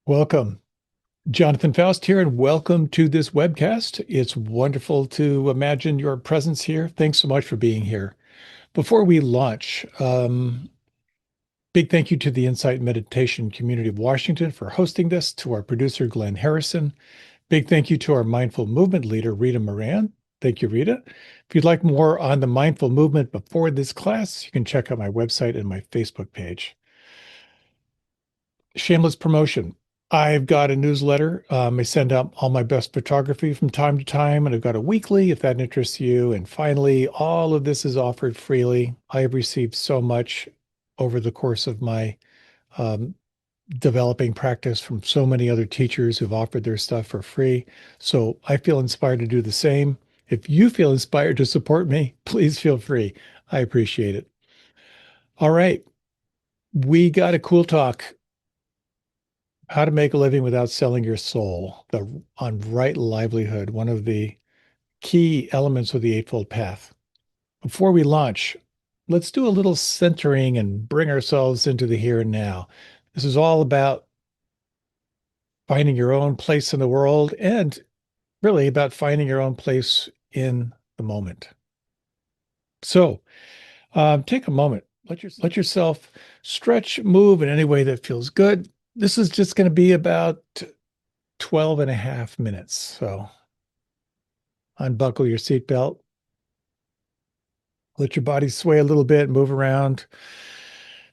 Welcome. Jonathan Foust here, and welcome to this webcast. It's wonderful to imagine your presence here. Thanks so much for being here. Before we launch, big thank you to the Insight Meditation Community of Washington for hosting this, to our producer, Glenn Harrison. Big thank you to our mindful movement leader, Rita Moran. Thank you, Rita. If you'd like more on the mindful movement before this class, you can check out my website and my Facebook page. Shameless promotion. I've got a newsletter. I send out all my best photography from time to time, and I've got a weekly if that interests you. And finally, all of this is offered freely. I have received so much over the course of my um, developing practice from so many other teachers who've offered their stuff for free. So I feel inspired to do the same. If you feel inspired to support me, please feel free. I appreciate it. All right. We got a cool talk. How to Make a Living Without Selling Your Soul, on Right Livelihood, one of the key elements of the Eightfold Path. Before we launch, let's do a little centering and bring ourselves into the here and now. This is all about finding your own place in the world and really about finding your own place in the moment. So take a moment, let yourself stretch, move in any way that feels good. This is just going to be about 12 and a half minutes. So unbuckle your seatbelt, let your body sway a little bit, move around.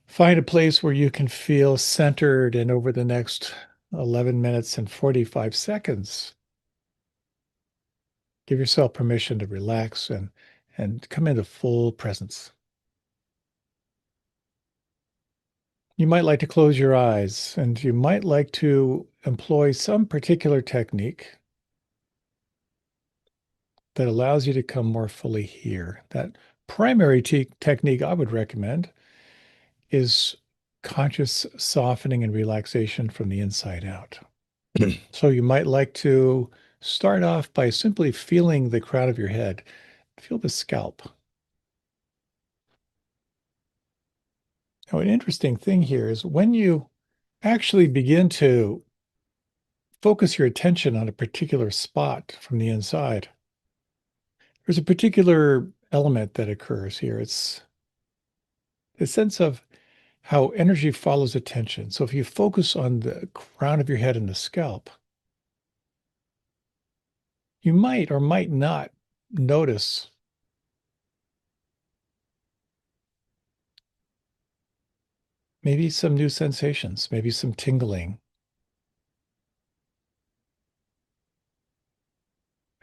Find a place where you can feel centered. And over the next 11 minutes and 45 seconds, give yourself permission to relax and come into full presence. You might like to close your eyes, and you might like to employ some particular technique that allows you to come more fully here. That primary technique I would recommend is conscious softening and relaxation from the inside out. So you might like to start off by simply feeling the crown of your head, feel the scalp. Now, an interesting thing here is when you actually begin to focus your attention on a particular spot from the inside, there's a particular element that occurs here. It's the sense of how energy follows attention. So if you focus on the crown of your head and the scalp, you might or might not notice maybe some new sensations, maybe some tingling,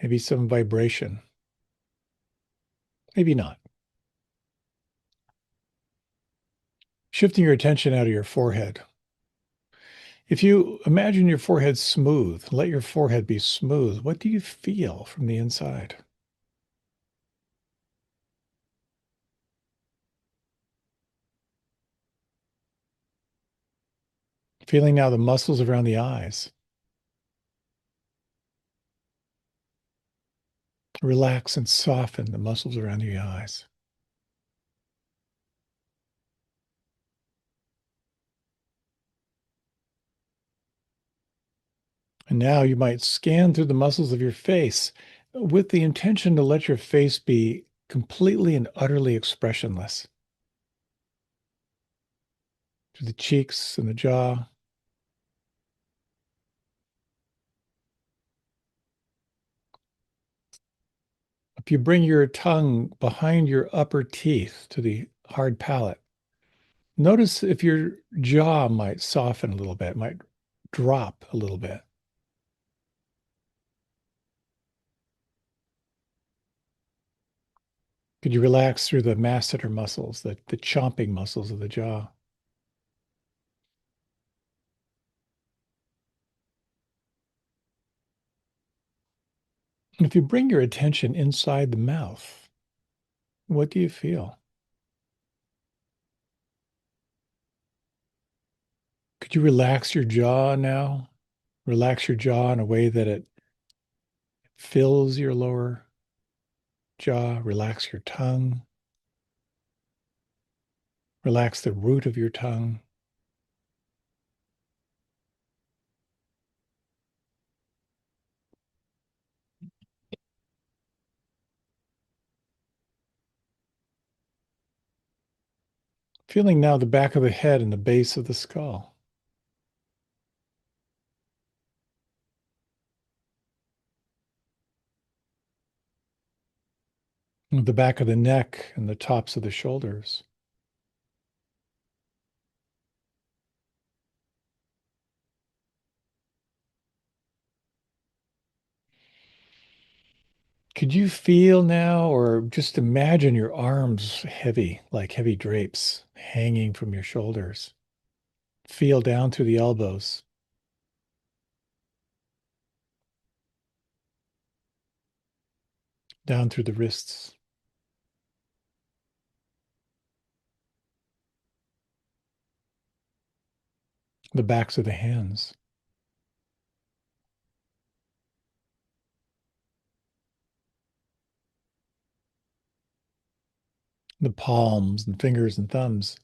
maybe some vibration, maybe not. Shifting your attention out of your forehead. If you imagine your forehead smooth, let your forehead be smooth, what do you feel from the inside? Feeling now the muscles around the eyes. Relax and soften the muscles around your eyes. And now you might scan through the muscles of your face with the intention to let your face be completely and utterly expressionless. To the cheeks and the jaw. If you bring your tongue behind your upper teeth to the hard palate, notice if your jaw might soften a little bit, might drop a little bit. Could you relax through the masseter muscles, the chomping muscles of the jaw? And if you bring your attention inside the mouth, what do you feel? Could you relax your jaw now? Relax your jaw in a way that it fills your lower jaw. Relax your tongue. Relax the root of your tongue. Feeling now the back of the head and the base of the skull. The back of the neck and the tops of the shoulders. Could you feel now, or just imagine your arms heavy, like heavy drapes hanging from your shoulders? Feel down through the elbows, down through the wrists, the backs of the hands, the palms and fingers and thumbs.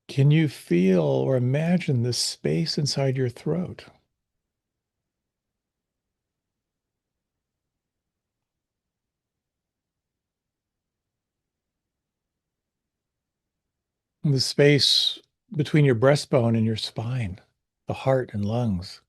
Can you feel or imagine this space inside your throat? The space between your breastbone and your spine, the heart and lungs.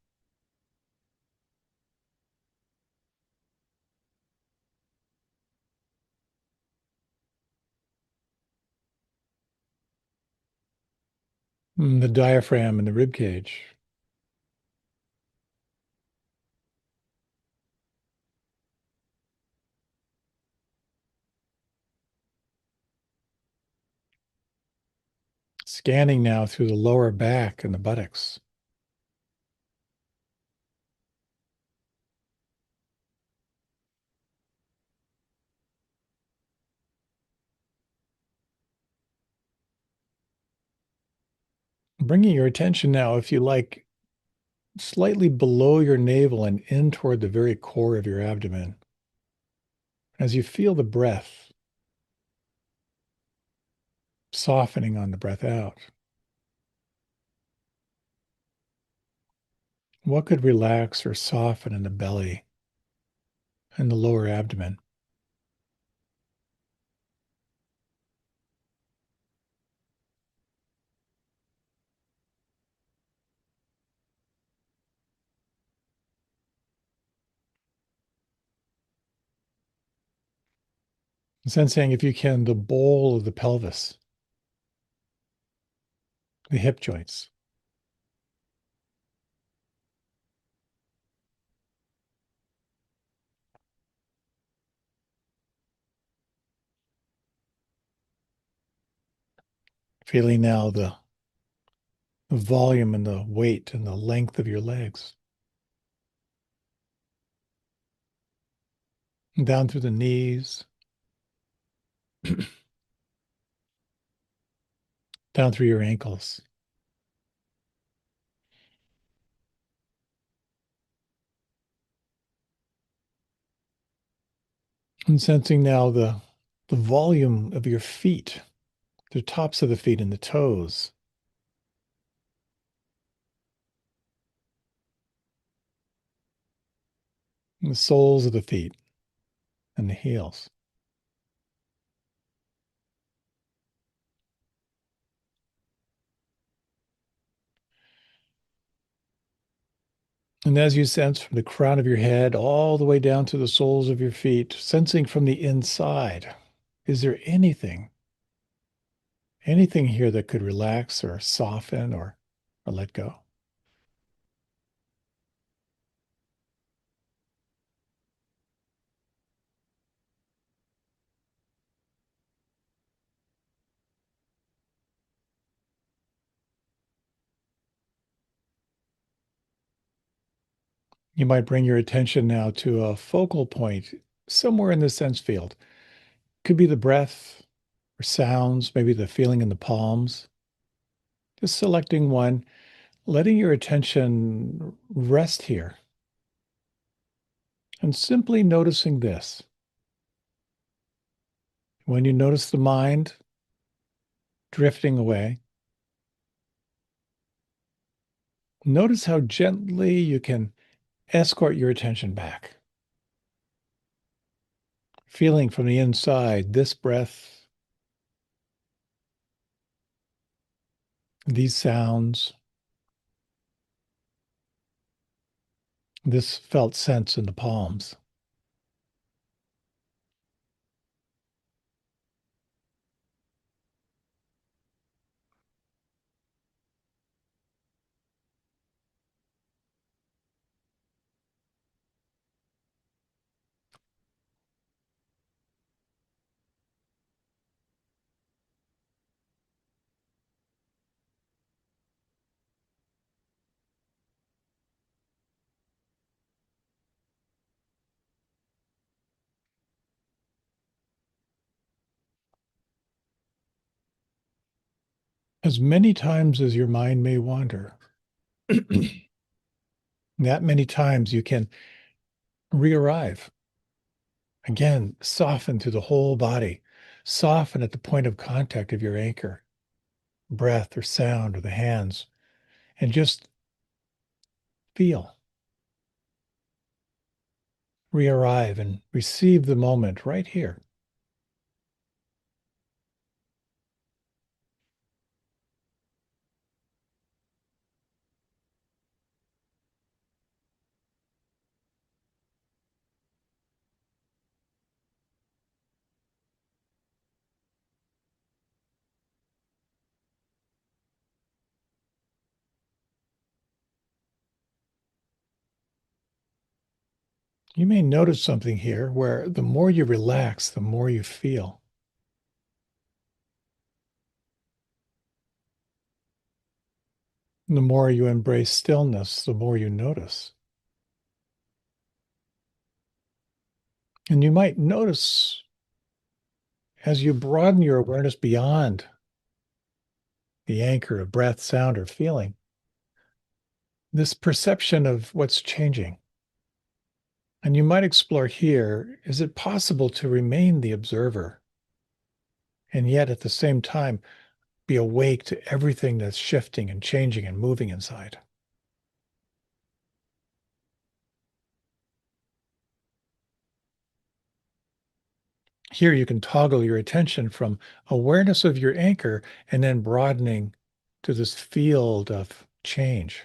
The diaphragm and the rib cage. Scanning now through the lower back and the buttocks. Bringing your attention now, if you like, slightly below your navel and in toward the very core of your abdomen. As you feel the breath softening on the breath out, what could relax or soften in the belly and the lower abdomen? Sensing, if you can, the bowl of the pelvis, the hip joints. Feeling now the volume and the weight and the length of your legs. Down through the knees, down through your ankles. And sensing now the volume of your feet, the tops of the feet and the toes. And the soles of the feet and the heels. And as you sense from the crown of your head all the way down to the soles of your feet, sensing from the inside, is there anything here that could relax or soften or let go? You might bring your attention now to a focal point somewhere in the sense field. Could be the breath or sounds, maybe the feeling in the palms. Just selecting one, letting your attention rest here, and simply noticing this. When you notice the mind drifting away, notice how gently you can escort your attention back, feeling from the inside this breath, these sounds, this felt sense in the palms. As many times as your mind may wander, that many times you can re-arrive. Again, soften through the whole body. Soften at the point of contact of your anchor, breath or sound or the hands, and just feel. Re-arrive and receive the moment right here. You may notice something here where the more you relax, the more you feel. The more you embrace stillness, the more you notice. And you might notice as you broaden your awareness beyond the anchor of breath, sound, or feeling, this perception of what's changing. And you might explore here, is it possible to remain the observer and yet at the same time be awake to everything that's shifting and changing and moving inside? Here you can toggle your attention from awareness of your anchor and then broadening to this field of change.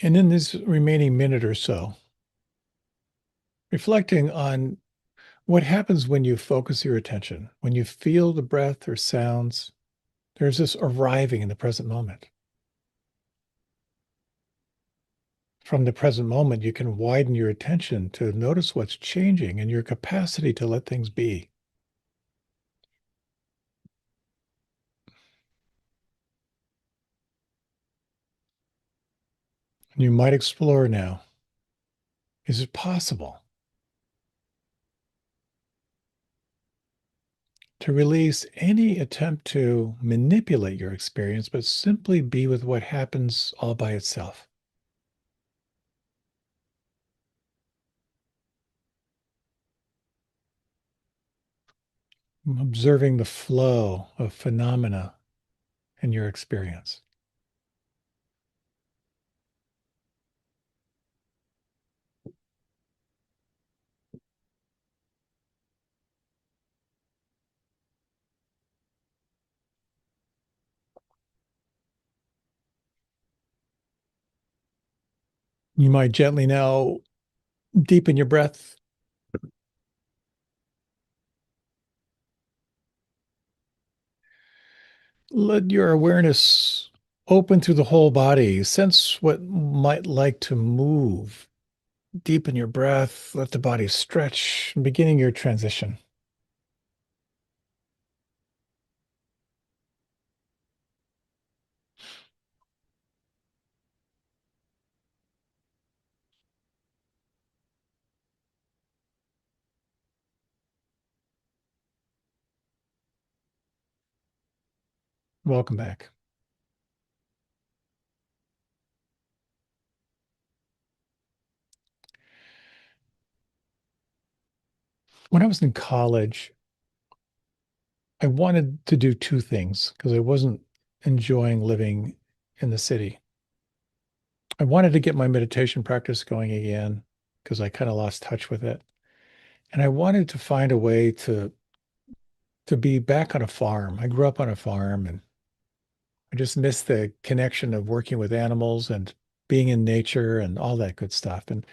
And in this remaining minute or so, reflecting on what happens when you focus your attention, when you feel the breath or sounds, there's this arriving in the present moment. From the present moment, you can widen your attention to notice what's changing and your capacity to let things be. And you might explore now, is it possible to release any attempt to manipulate your experience, but simply be with what happens all by itself? Observing the flow of phenomena in your experience. You might gently now deepen your breath. Let your awareness open through the whole body. Sense what might like to move. Deepen your breath. Let the body stretch, beginning your transition. Welcome back. When I was in college, I wanted to do two things because I wasn't enjoying living in the city. I wanted to get my meditation practice going again because I kind of lost touch with it. And I wanted to find a way to be back on a farm. I grew up on a farm and I just missed the connection of working with animals and being in nature and all that good stuff. And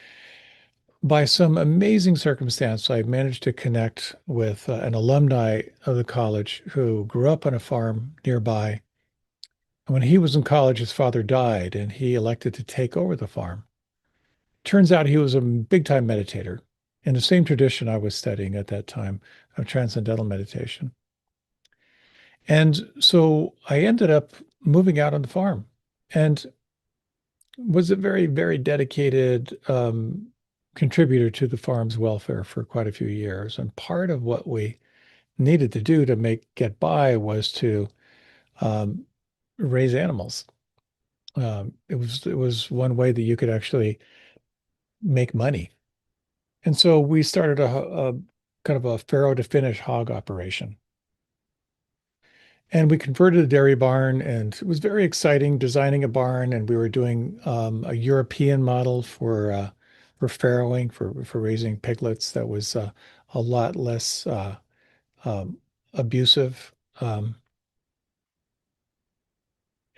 by some amazing circumstance, I managed to connect with an alumni of the college who grew up on a farm nearby. When he was in college, his father died and he elected to take over the farm. Turns out he was a big time meditator in the same tradition I was studying at that time of transcendental meditation. And so I ended up moving out on the farm and was a very, very dedicated contributor to the farm's welfare for quite a few years. And part of what we needed to do to get by was to um, raise animals. It was one way that you could actually make money. And so we started a kind of a farrow to finish hog operation. And we converted a dairy barn, and it was very exciting designing a barn. And we were doing a European model for farrowing, for raising piglets that was a lot less um, abusive. Um,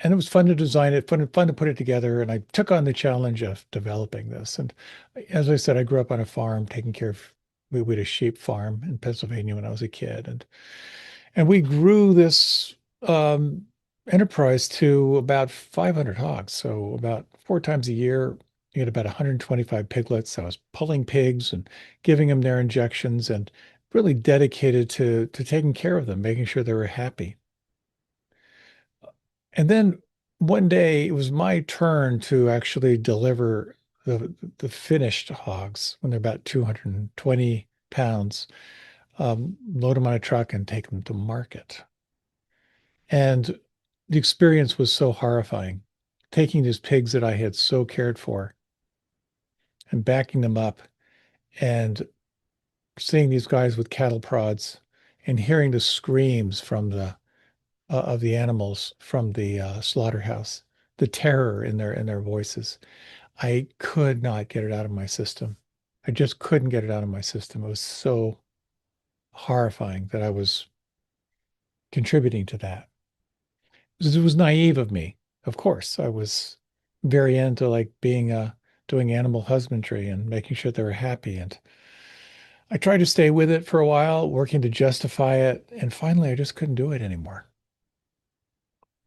and it was fun to design it, fun to put it together. And I took on the challenge of developing this. And as I said, I grew up on a farm, taking care of, we had a sheep farm in Pennsylvania when I was a kid. And we grew this enterprise to about 500 hogs. So about four times a year, you had about 125 piglets. I was pulling pigs and giving them their injections and really dedicated to taking care of them, making sure they were happy. And then one day it was my turn to actually deliver the finished hogs when they're about 220 pounds, load them on a truck and take them to market. And the experience was so horrifying. Taking these pigs that I had so cared for and backing them up and seeing these guys with cattle prods and hearing the screams from the of the animals from the slaughterhouse, the terror in their voices. I could not get it out of my system. I just couldn't get it out of my system. It was so horrifying that I was contributing to that. It was naive of me. Of course, I was very into like being doing animal husbandry and making sure they were happy. And I tried to stay with it for a while, working to justify it. And finally, I just couldn't do it anymore.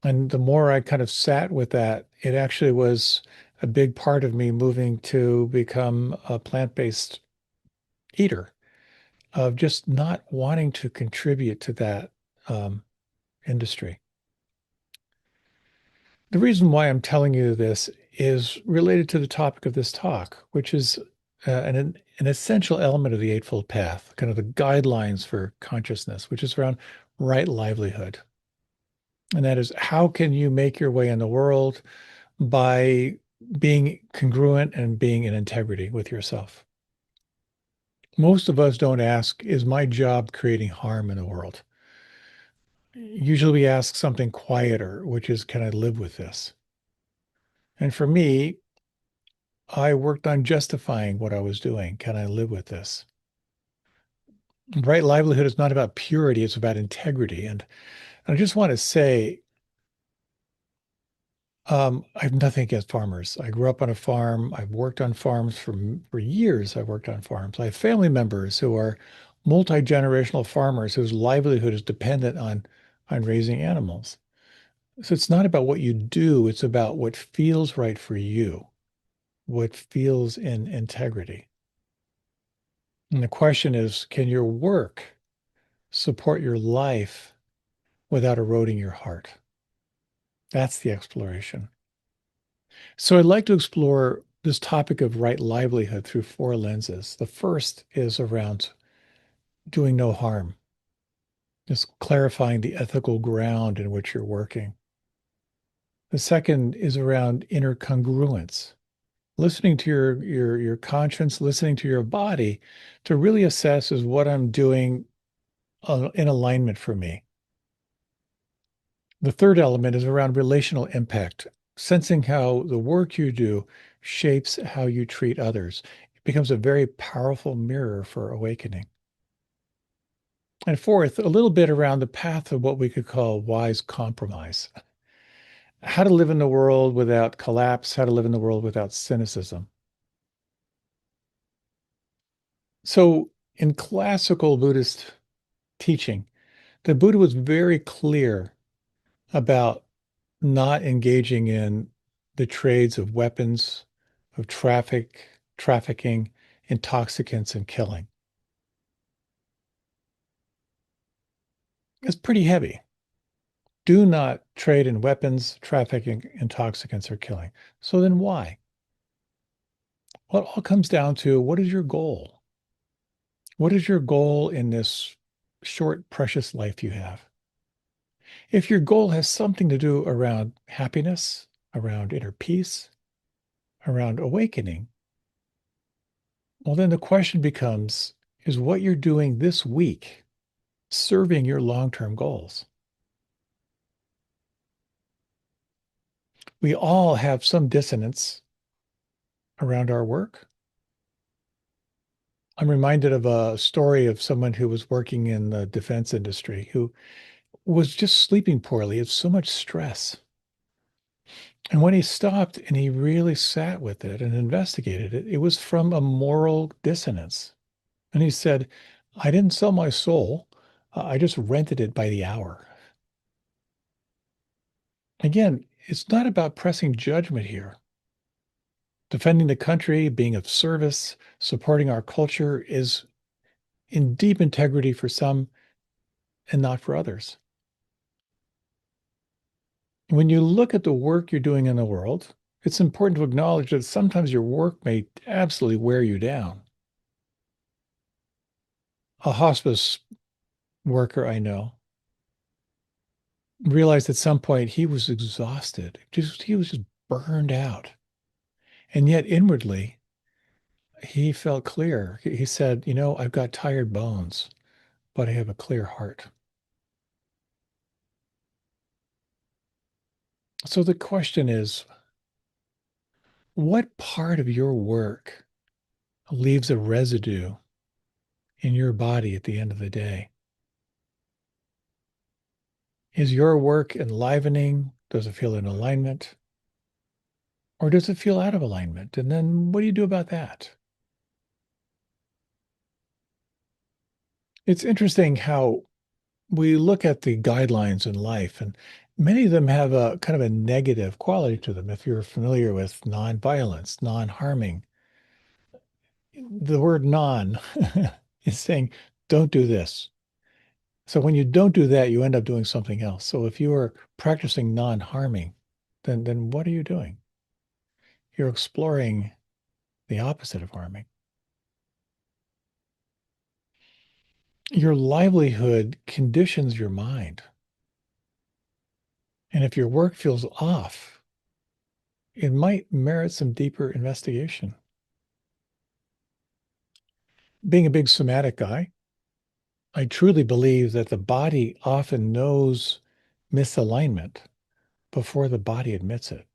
And the more I kind of sat with that, it actually was a big part of me moving to become a plant-based eater, of just not wanting to contribute to that um, industry. The reason why I'm telling you this is related to the topic of this talk, which is an essential element of the Eightfold Path, kind of the guidelines for consciousness, which is around right livelihood. And that is, how can you make your way in the world by being congruent and being in integrity with yourself? Most of us don't ask, is my job creating harm in the world? Usually we ask something quieter, which is, can I live with this? And for me, I worked on justifying what I was doing. Can I live with this? Right livelihood is not about purity, it's about integrity. And I just want to say, I have nothing against farmers. I grew up on a farm. I've worked on farms for years. I've worked on farms. I have family members who are multi-generational farmers whose livelihood is dependent on raising animals. So it's not about what you do, it's about what feels right for you, what feels in integrity. And the question is, can your work support your life without eroding your heart? That's the exploration. So I'd like to explore this topic of right livelihood through four lenses. The first is around doing no harm. just clarifying the ethical ground in which you're working. The second is around inner congruence, listening to your conscience, listening to your body to really assess is what I'm doing in alignment for me. The third element is around relational impact, sensing how the work you do shapes how you treat others. It becomes a very powerful mirror for awakening. And fourth, a little bit around the path of what we could call wise compromise. How to live in the world without collapse, how to live in the world without cynicism. So, in classical Buddhist teaching, the Buddha was very clear about not engaging in the trades of weapons, of trafficking, intoxicants, and killing. It's pretty heavy. Do not trade in weapons, trafficking, intoxicants, or killing. So then why? Well, it all comes down to what is your goal? What is your goal in this short, precious life you have? If your goal has something to do around happiness, around inner peace, around awakening, well, then the question becomes, is what you're doing this week serving your long-term goals? We all have some dissonance around our work. I'm reminded of a story of someone who was working in the defense industry who was just sleeping poorly. It's so much stress. And when he stopped and he really sat with it and investigated it, it was from a moral dissonance. And he said, I didn't sell my soul. I just rented it by the hour. Again, it's not about pressing judgment here. Defending the country, being of service, supporting our culture is in deep integrity for some and not for others. When you look at the work you're doing in the world, it's important to acknowledge that sometimes your work may absolutely wear you down. A hospice worker I know realized at some point he was exhausted. He was just burned out. And yet inwardly, he felt clear. He said, I've got tired bones, but I have a clear heart. So the question is, what part of your work leaves a residue in your body at the end of the day? Is your work enlivening? Does it feel in alignment? Or does it feel out of alignment? And then what do you do about that? It's interesting how we look at the guidelines in life, and many of them have a kind of a negative quality to them. If you're familiar with nonviolence, non-harming, the word non is saying, don't do this. So when you don't do that, you end up doing something else. So if you are practicing non-harming, then what are you doing? You're exploring the opposite of harming. Your livelihood conditions your mind. And if your work feels off, it might merit some deeper investigation. Being a big somatic guy, I truly believe that the body often knows misalignment before the body admits it.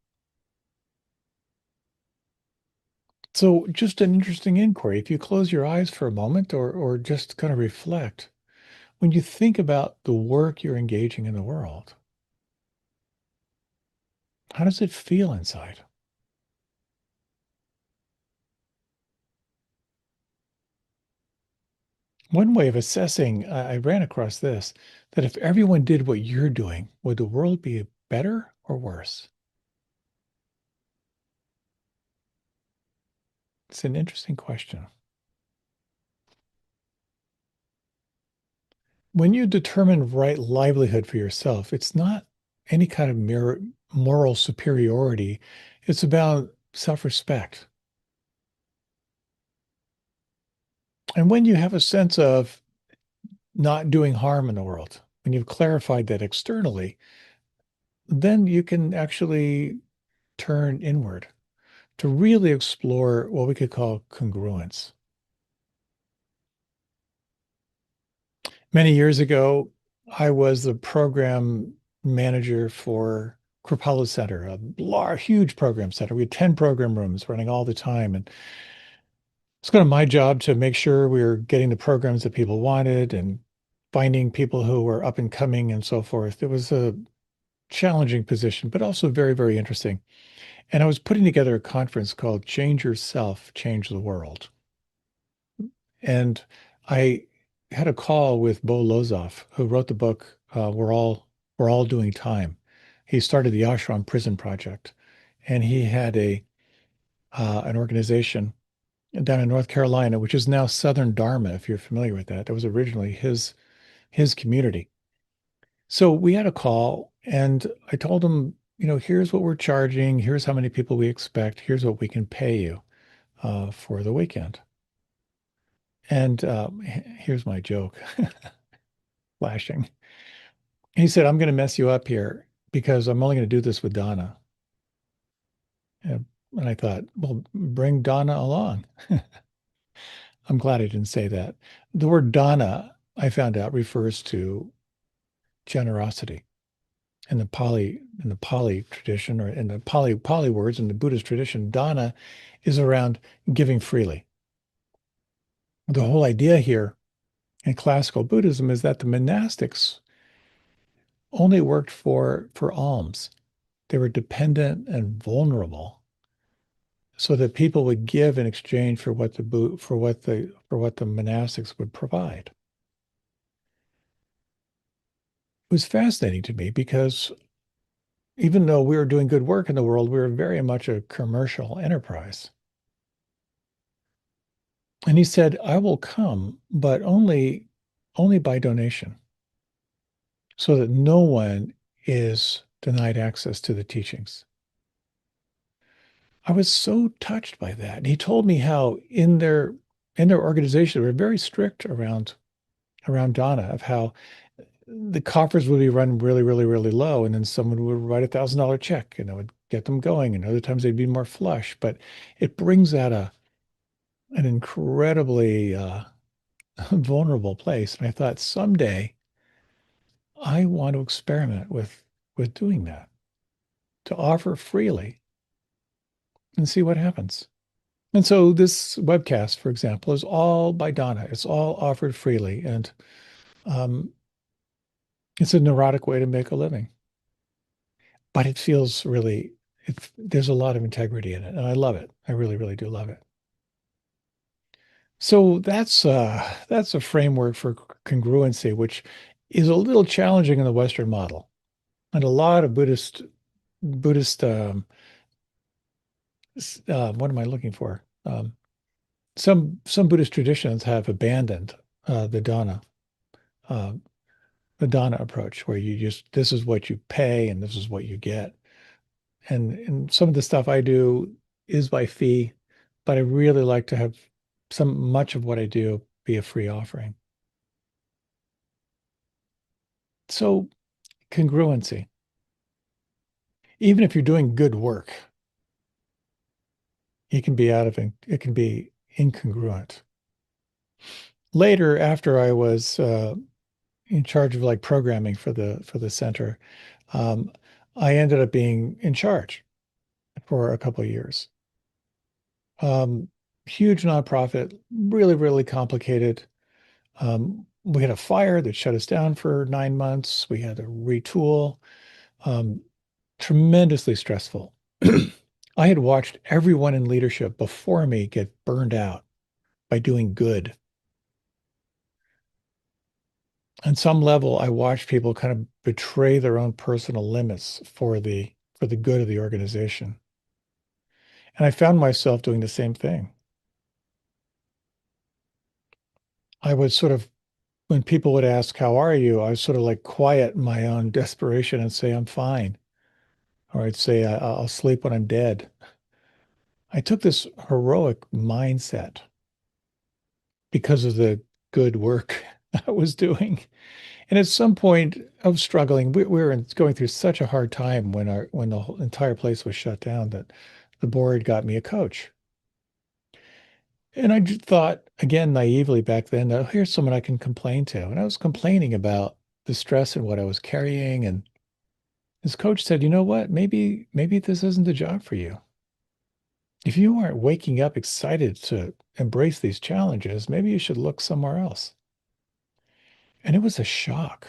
So, just an interesting inquiry. If you close your eyes for a moment or just kind of reflect, when you think about the work you're engaging in the world, how does it feel inside? One way of assessing, I ran across this, that if everyone did what you're doing, would the world be better or worse? It's an interesting question. When you determine right livelihood for yourself, it's not any kind of moral superiority. It's about self-respect. And when you have a sense of not doing harm in the world, when you've clarified that externally, then you can actually turn inward to really explore what we could call congruence. Many years ago, I was the program manager for Kripalu Center, a large, huge program center. We had 10 program rooms running all the time. And it's kind of my job to make sure we were getting the programs that people wanted and finding people who were up and coming and so forth. It was a challenging position, but also very, very interesting. And I was putting together a conference called Change Yourself, Change the World. And I had a call with Bo Lozoff, who wrote the book We're All Doing Time. He started the Ashram Prison Project, and he had a an organization down in North Carolina, which is now Southern Dharma, if you're familiar with that. That was originally his community. So we had a call, and I told him, here's what we're charging, here's how many people we expect, here's what we can pay you for the weekend. And here's my joke, flashing. He said, I'm going to mess you up here because I'm only going to do this with Donna. And I thought, well, bring Donna along. I'm glad I didn't say that. The word Dana, I found out, refers to generosity. In the Pali tradition, or in the Pali words in the Buddhist tradition, Dana is around giving freely. The whole idea here in classical Buddhism is that the monastics only worked for alms. They were dependent and vulnerable, so that people would give in exchange for what the monastics would provide. It was fascinating to me because even though we were doing good work in the world, we were very much a commercial enterprise. And he said, I will come, but only by donation, so that no one is denied access to the teachings. I was so touched by that. And he told me how in their organization, they were very strict around Donna, of how the coffers would be run really, really, really low, and then someone would write $1,000 check, and it would get them going. And other times they'd be more flush. But it brings out an incredibly vulnerable place. And I thought someday I want to experiment with doing that, to offer freely and see what happens. And so this webcast, for example, is all by Donna. It's all offered freely, and um, it's a neurotic way to make a living. But it feels really, there's a lot of integrity in it, and I love it. I really, really do love it. So that's a framework for congruency, which is a little challenging in the Western model. And a lot of Buddhist what am I looking for? Some Buddhist traditions have abandoned uh, the dana uh, the dana approach, where you just, this is what you pay and this is what you get. And some of the stuff I do is by fee, but I really like to have much of what I do be a free offering. So congruency, even if you're doing good work, it can be incongruent. Later, after I was in charge of like programming for the center, um, I ended up being in charge for a couple of years. Um, Huge nonprofit, really, really complicated. We had a fire that shut us down for 9 months. We had to retool. Um, Tremendously stressful. I had watched everyone in leadership before me get burned out by doing good. On some level, I watched people kind of betray their own personal limits for the good of the organization. And I found myself doing the same thing. I would sort of, when people would ask, how are you? I would sort of like quiet my own desperation and say, I'm fine. Or I'd say, I'll sleep when I'm dead. I took this heroic mindset because of the good work I was doing. And at some point, I was struggling. We were going through such a hard time when the whole entire place was shut down that the board got me a coach. And I just thought, again, naively back then, oh, here's someone I can complain to. And I was complaining about the stress and what I was carrying. And his coach said, you know what? Maybe this isn't the job for you. If you aren't waking up excited to embrace these challenges, maybe you should look somewhere else. And it was a shock.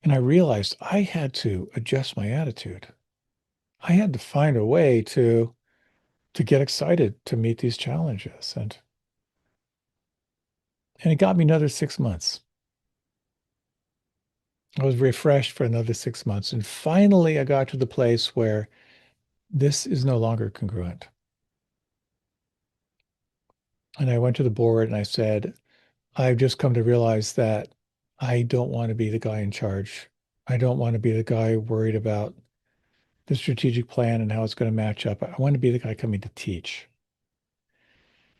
And I realized I had to adjust my attitude. I had to find a way to get excited to meet these challenges. And it got me another 6 months. I was refreshed for another 6 months. And finally I got to the place where this is no longer congruent. And I went to the board and I said, I've just come to realize that I don't want to be the guy in charge. I don't want to be the guy worried about the strategic plan and how it's going to match up. I want to be the guy coming to teach.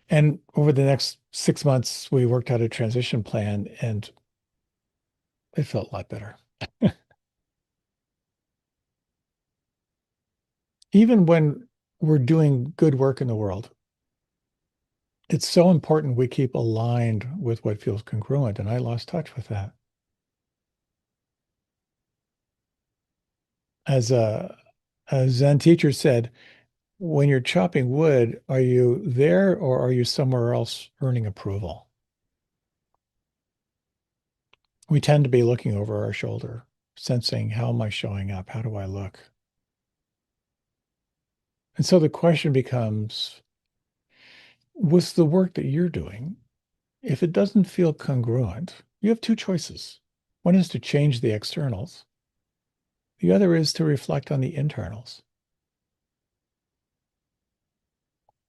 And over the next 6 months, we worked out a transition plan and it felt a lot better. Even when we're doing good work in the world, it's so important we keep aligned with what feels congruent. And I lost touch with that. As a Zen teacher said, when you're chopping wood, are you there or are you somewhere else earning approval? We tend to be looking over our shoulder, sensing, how am I showing up? How do I look? And so the question becomes, with the work that you're doing, if it doesn't feel congruent, you have two choices. One is to change the externals. The other is to reflect on the internals.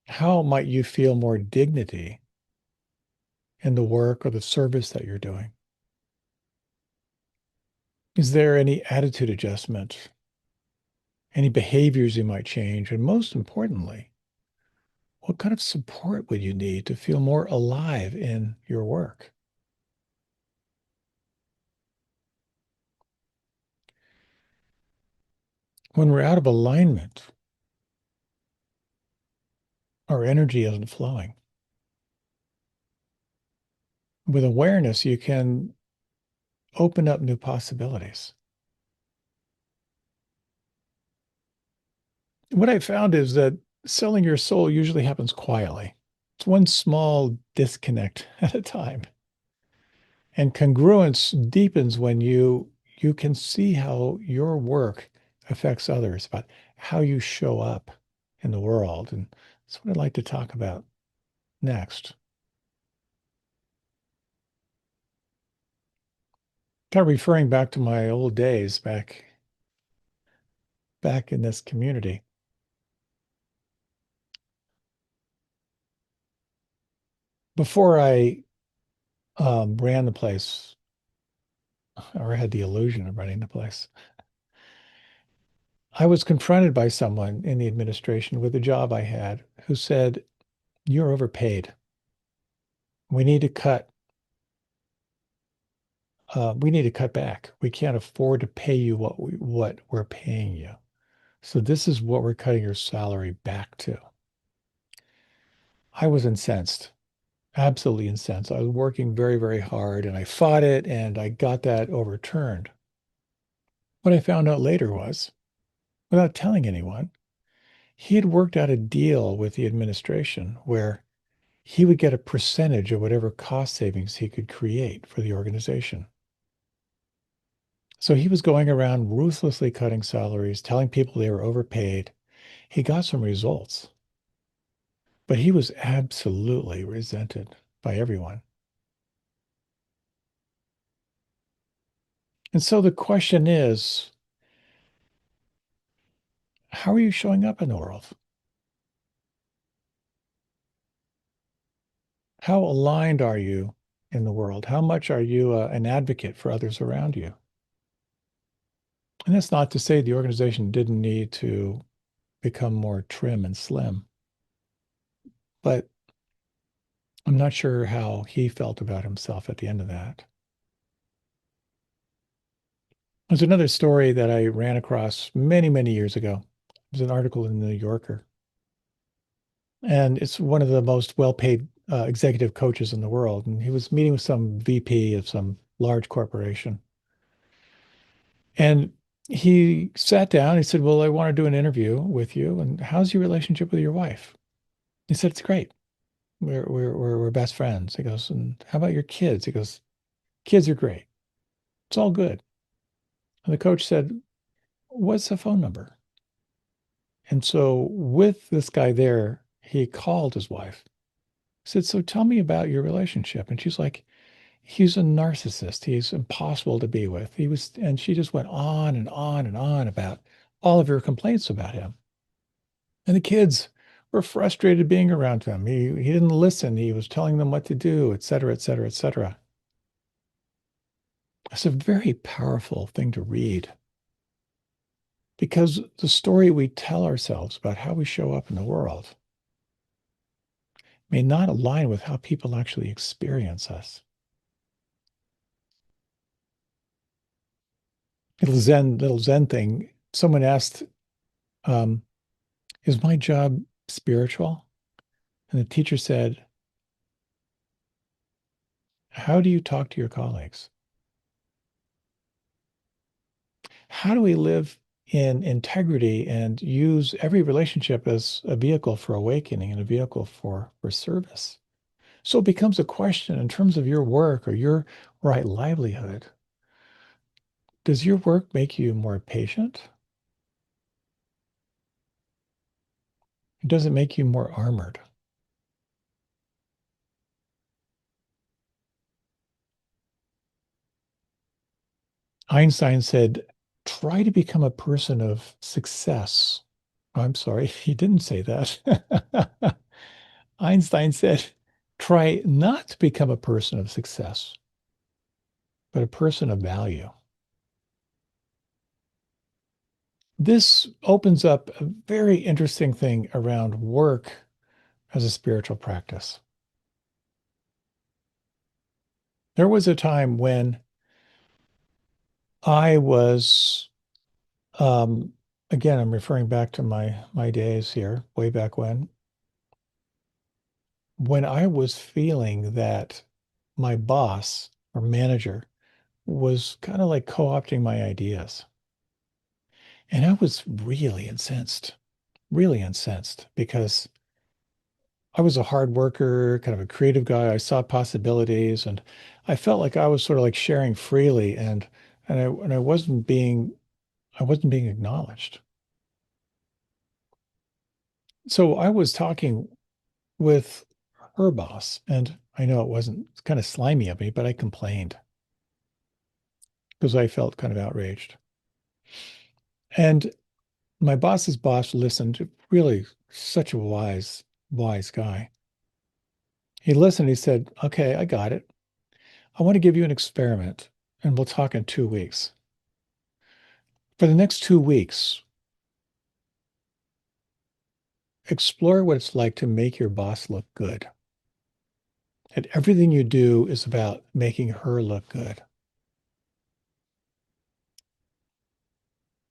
How might you feel more dignity in the work or the service that you're doing? Is there any attitude adjustment, any behaviors you might change? And most importantly, what kind of support would you need to feel more alive in your work? When we're out of alignment, our energy isn't flowing. With awareness, you can open up new possibilities. What I found is that selling your soul usually happens quietly. It's one small disconnect at a time. And congruence deepens when you can see how your work affects others, about how you show up in the world. And that's what I'd like to talk about next. Kind of referring back to my old days back in this community. Before I ran the place, or had the illusion of running the place, I was confronted by someone in the administration with a job I had who said, "You're overpaid. We need to we need to cut back. We can't afford to pay you what we're paying you. So this is what we're cutting your salary back to." I was incensed, absolutely incensed. I was working very, very hard and I fought it and I got that overturned. What I found out later was, without telling anyone, he had worked out a deal with the administration where he would get a percentage of whatever cost savings he could create for the organization. So he was going around ruthlessly cutting salaries, telling people they were overpaid. He got some results, but he was absolutely resented by everyone. And so the question is, how are you showing up in the world? How aligned are you in the world? How much are you an advocate for others around you? And that's not to say the organization didn't need to become more trim and slim, but I'm not sure how he felt about himself at the end of that. There's another story that I ran across many, many years ago. It was an article in the New Yorker, and it's one of the most well-paid executive coaches in the world. And he was meeting with some VP of some large corporation. And he sat down. He said, "Well, I want to do an interview with you. And how's your relationship with your wife?" He said, "It's great. We're best friends." He goes, "And how about your kids?" He goes, "Kids are great. It's all good." And the coach said, "What's the phone number?" And so with this guy there, he called his wife. He said, "So tell me about your relationship." And she's like, "He's a narcissist. He's impossible to be with." And she just went on and on and on about all of her complaints about him. And the kids were frustrated being around him. He didn't listen. He was telling them what to do, et cetera, et cetera, et cetera. It's a very powerful thing to read because the story we tell ourselves about how we show up in the world may not align with how people actually experience us. Little Zen thing. Someone asked, um, "Is my job spiritual?" And the teacher said, "How do you talk to your colleagues? How do we live in integrity and use every relationship as a vehicle for awakening and a vehicle for service?" So it becomes a question in terms of your work or your right livelihood. Does your work make you more patient? Does it make you more armored? Einstein said, "Try to become a person of success." I'm sorry, he didn't say that. Einstein said, "Try not to become a person of success, but a person of value." This opens up a very interesting thing around work as a spiritual practice. There was a time when I was, um, again, I'm referring back to my days here, way back when I was feeling that my boss or manager was kind of like co-opting my ideas. And I was really incensed because I was a hard worker, kind of a creative guy. I saw possibilities and I felt like I was sort of like sharing freely and I wasn't being acknowledged. So I was talking with her boss and I know it wasn't it's kind of slimy of me, but I complained because I felt kind of outraged. And my boss's boss listened, really such a wise guy. He listened, he said, "Okay, I got it. I want to give you an experiment and we'll talk in 2 weeks. For the next 2 weeks, explore what it's like to make your boss look good. And everything you do is about making her look good."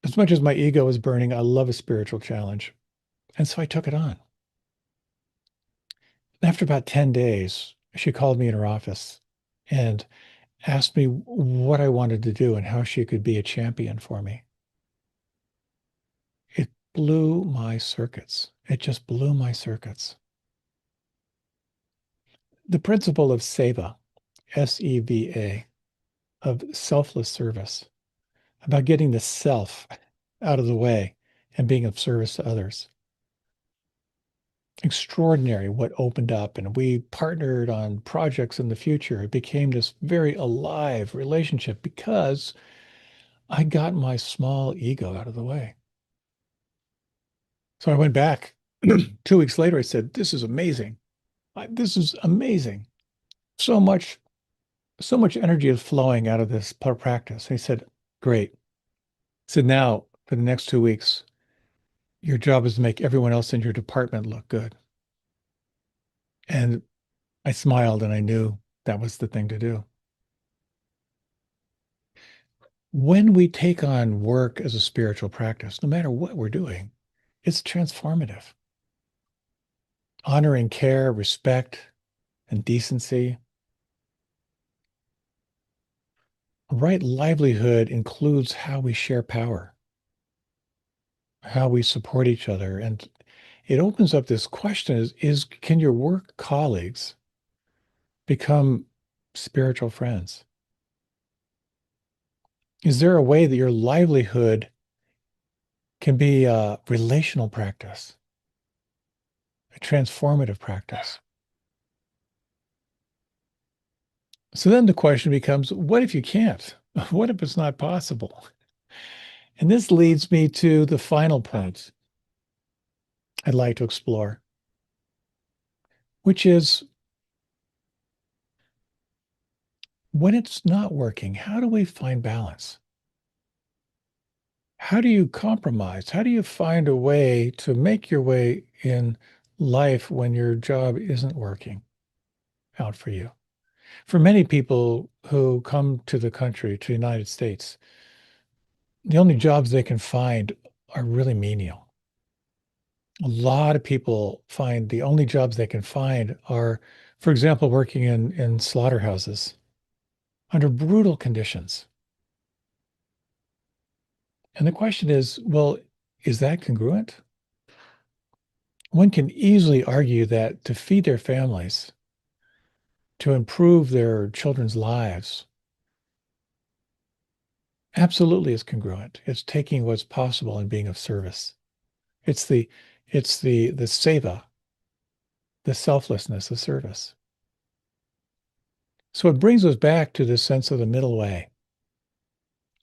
As much as my ego was burning, I love a spiritual challenge. And so I took it on. After about 10 days, she called me in her office and asked me what I wanted to do and how she could be a champion for me. It blew my circuits. It just blew my circuits. The principle of seva, SEVA, of selfless service, about getting the self out of the way and being of service to others. Extraordinary what opened up, and we partnered on projects in the future. It became this very alive relationship because I got my small ego out of the way. So I went back 2 weeks later. I said, "This is amazing. This is amazing. So much, so much energy is flowing out of this practice." He said, "Great." So now for the next 2 weeks, your job is to make everyone else in your department look good. And I smiled and I knew that was the thing to do. When we take on work as a spiritual practice, no matter what we're doing, it's transformative. Honoring care, respect, and decency. Right livelihood includes how we share power, how we support each other. And it opens up this question is can your work colleagues become spiritual friends? Is there a way that your livelihood can be a relational practice, a transformative practice? So then the question becomes, what if you can't? What if it's not possible? And this leads me to the final point I'd like to explore, which is when it's not working, how do we find balance? How do you compromise? How do you find a way to make your way in life when your job isn't working out for you? For many people who come to the country, to the United States, the only jobs they can find are really menial. A lot of people find the only jobs they can find are, for example, working in slaughterhouses under brutal conditions. And the question is, well, is that congruent? One can easily argue that to feed their families, to improve their children's lives, absolutely is congruent. It's taking what's possible and being of service. It's the seva, the selflessness of service. So it brings us back to this sense of the middle way,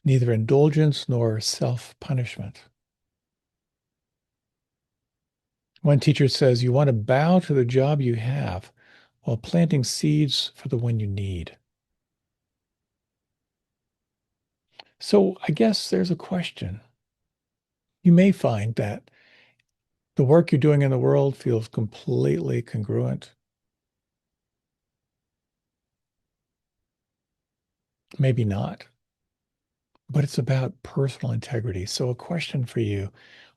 neither indulgence nor self-punishment. One teacher says you want to bow to the job you have while planting seeds for the one you need. So I guess there's a question. You may find that the work you're doing in the world feels completely congruent. Maybe not, but it's about personal integrity. So a question for you,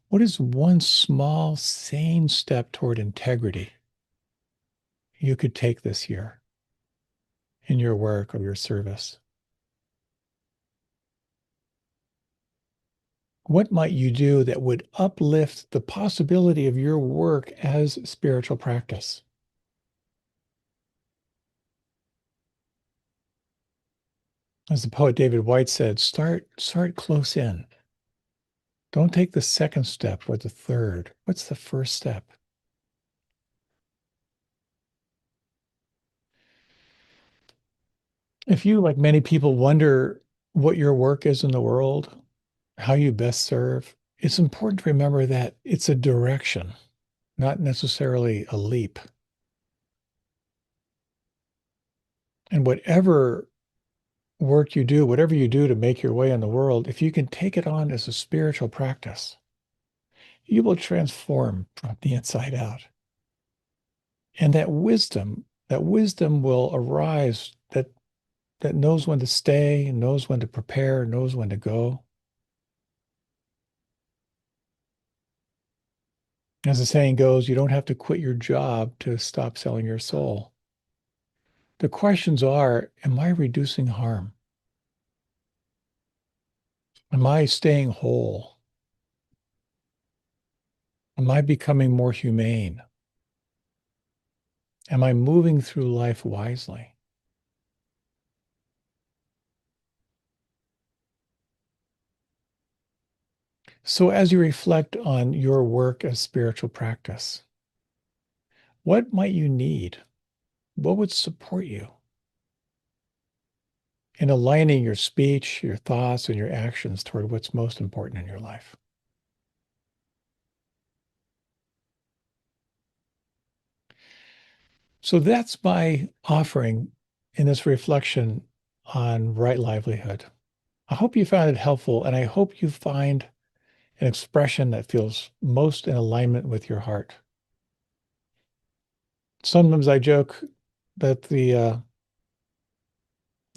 what is one small, sane step toward integrity you could take this year in your work or your service? What might you do that would uplift the possibility of your work as spiritual practice? As the poet David White said, start close in. Don't take the second step or the third. What's the first step? If you, like many people, wonder what your work is in the world, how you best serve, it's important to remember that it's a direction, not necessarily a leap. And whatever you do to make your way in the world, if you can take it on as a spiritual practice, you will transform from the inside out. And that wisdom will arise that knows when to stay, knows when to prepare, knows when to go. As the saying goes, you don't have to quit your job to stop selling your soul. The questions are, am I reducing harm? Am I staying whole? Am I becoming more humane? Am I moving through life wisely? So, as you reflect on your work as spiritual practice, what might you need? What would support you in aligning your speech, your thoughts, and your actions toward what's most important in your life? So, that's my offering in this reflection on right livelihood. I hope you found it helpful, and I hope you find an expression that feels most in alignment with your heart. Sometimes I joke that the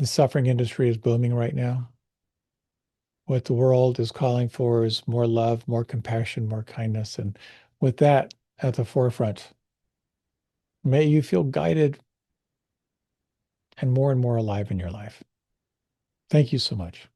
suffering industry is booming right now. What the world is calling for is more love, more compassion, more kindness. And with that at the forefront, may you feel guided and more alive in your life. Thank you so much.